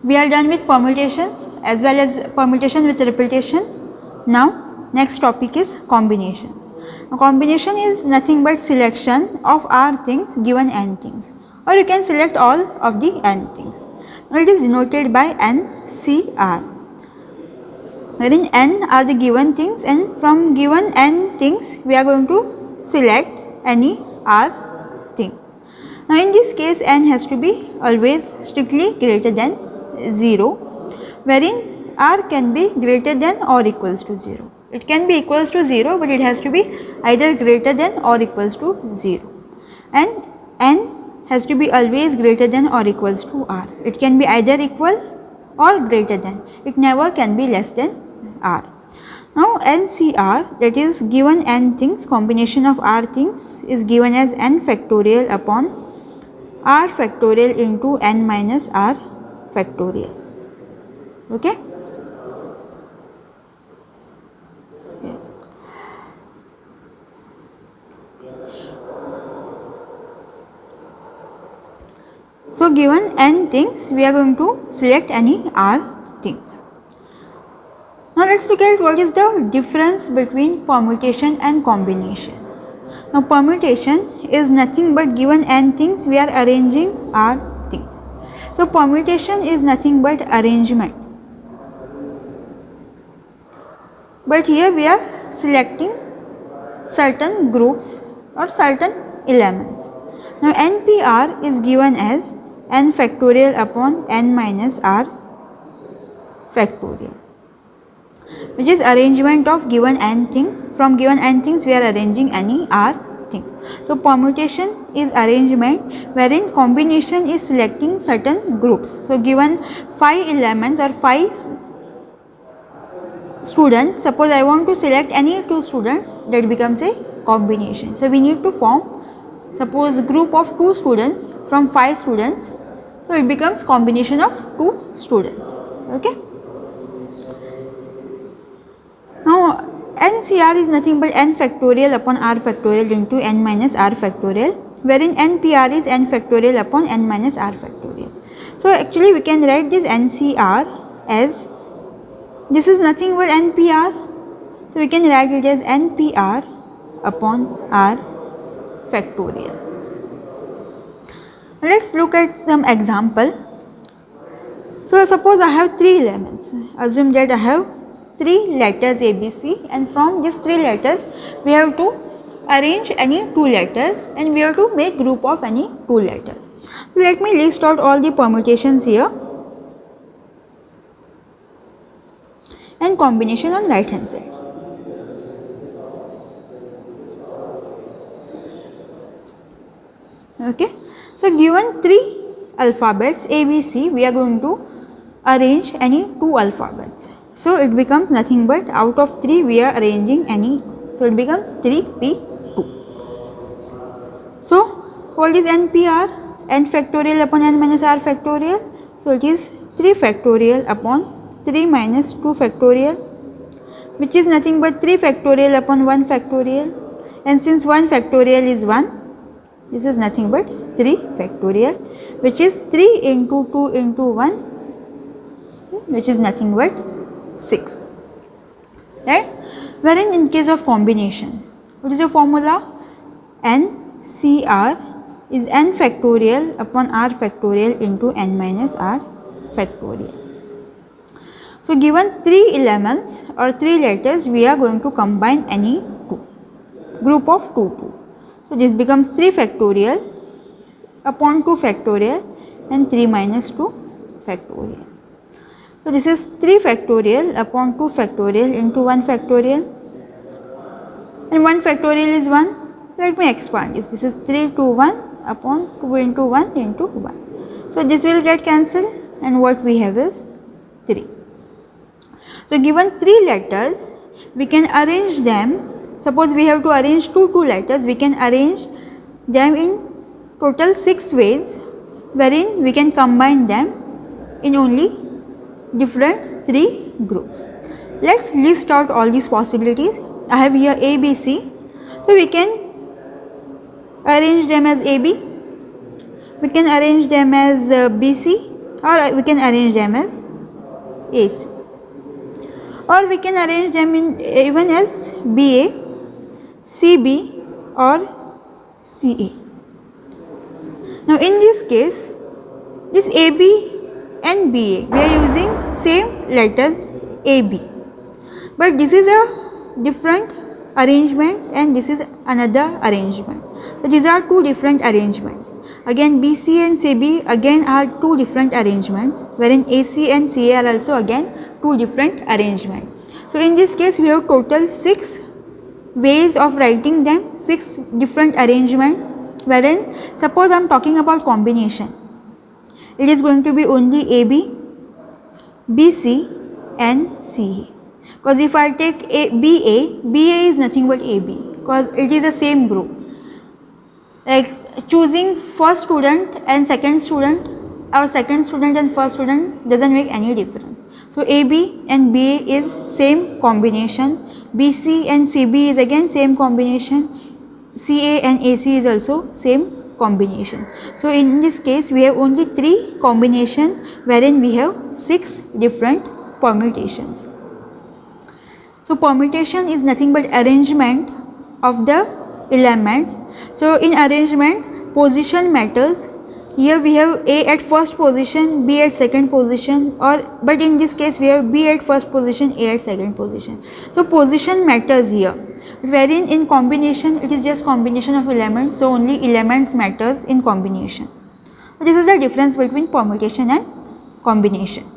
We are done with permutations as well as permutation with repetition. Now next topic is combination. Now, combination is nothing but selection of r things given n things, or you can select all of the n things. Now it is denoted by NCR, wherein n are the given things, and from given n things we are going to select any r things. Now in this case n has to be always strictly greater than 0, wherein r can be greater than or equals to 0. It can be equals to 0, but it has to be either greater than or equals to 0, and n has to be always greater than or equals to r. It can be either equal or greater than, it never can be less than r. Now NCR, that is given n things, combination of r things is given as n factorial upon r factorial into n minus r factorial. Okay. So given n things, we are going to select any r things. Now let's look at what is the difference between permutation and combination. Now permutation is nothing but given n things, we are arranging r things. So permutation is nothing but arrangement, but here we are selecting certain groups or certain elements. Now NPR is given as n factorial upon n minus r factorial, which is arrangement of given n things. From given n things we are arranging any r things. So permutation is arrangement, wherein combination is selecting certain groups. So given 5 elements or 5 students, suppose I want to select any 2 students, that becomes a combination. So we need to form, suppose group of 2 students from 5 students, so it becomes combination of 2 students. Okay. Now NCR is nothing but n factorial upon r factorial into n minus r factorial, wherein NPR is n factorial upon n minus r factorial. So actually we can write this NCR as, this is nothing but NPR, so we can write it as NPR upon r factorial. Let's look at some example. So suppose I have 3 elements. Assume that I have 3 letters ABC, and from these 3 letters we have to arrange any 2 letters, and we have to make group of any 2 letters. So let me list out all the permutations here and combination on right hand side. Okay. So given 3 alphabets ABC, we are going to arrange any 2 alphabets. So it becomes nothing but out of 3 we are arranging any, so it becomes 3p2. So what is NPR? N factorial upon n minus r factorial. So it is 3 factorial upon 3 minus 2 factorial, which is nothing but 3 factorial upon 1 factorial, and since 1 factorial is 1, this is nothing but 3 factorial, which is 3 into 2 into 1, which is nothing but 6, right? Wherein in case of combination, what is your formula? NCR is n factorial upon r factorial into n minus r factorial. So given 3 elements or 3 letters, we are going to combine any 2, group of 2. So this becomes 3 factorial upon 2 factorial and 3 minus 2 factorial. So this is 3 factorial upon 2 factorial into 1 factorial, and 1 factorial is 1. Let me expand this. This is 3 to 1 upon 2 into 1 into 1. So this will get cancelled, and what we have is 3. So given 3 letters, we can arrange them. Suppose we have to arrange 2 letters, we can arrange them in total 6 ways, wherein we can combine them in only different 3 groups. Let's list out all these possibilities. I have here ABC, so we can arrange them as AB, we can arrange them as BC, or we can arrange them as AC, or we can arrange them in even as BA, CB or CA. Now in this case, this AB and BA, we are using same letters AB, but this is a different arrangement and this is another arrangement. So these are two different arrangements. Again BC and CB again are two different arrangements, wherein AC and CA are also again two different arrangements. So in this case we have total 6 ways of writing them, 6 different arrangements, wherein suppose I am talking about combination, it is going to be only AB, BC and CA. Because if I take BA is nothing but AB, because it is the same group. Like choosing first student and second student, or second student and first student doesn't make any difference. So AB and BA is same combination, BC and CB is again same combination, CA and AC is also same combination. So in this case we have only 3 combination, wherein we have 6 different permutations. So permutation is nothing but arrangement of the elements. So in arrangement, position matters. Here we have A at first position, B at second position, but in this case we have B at first position, A at second position. So position matters here, wherein in combination it is just combination of elements, so only elements matters in combination. So this is the difference between permutation and combination.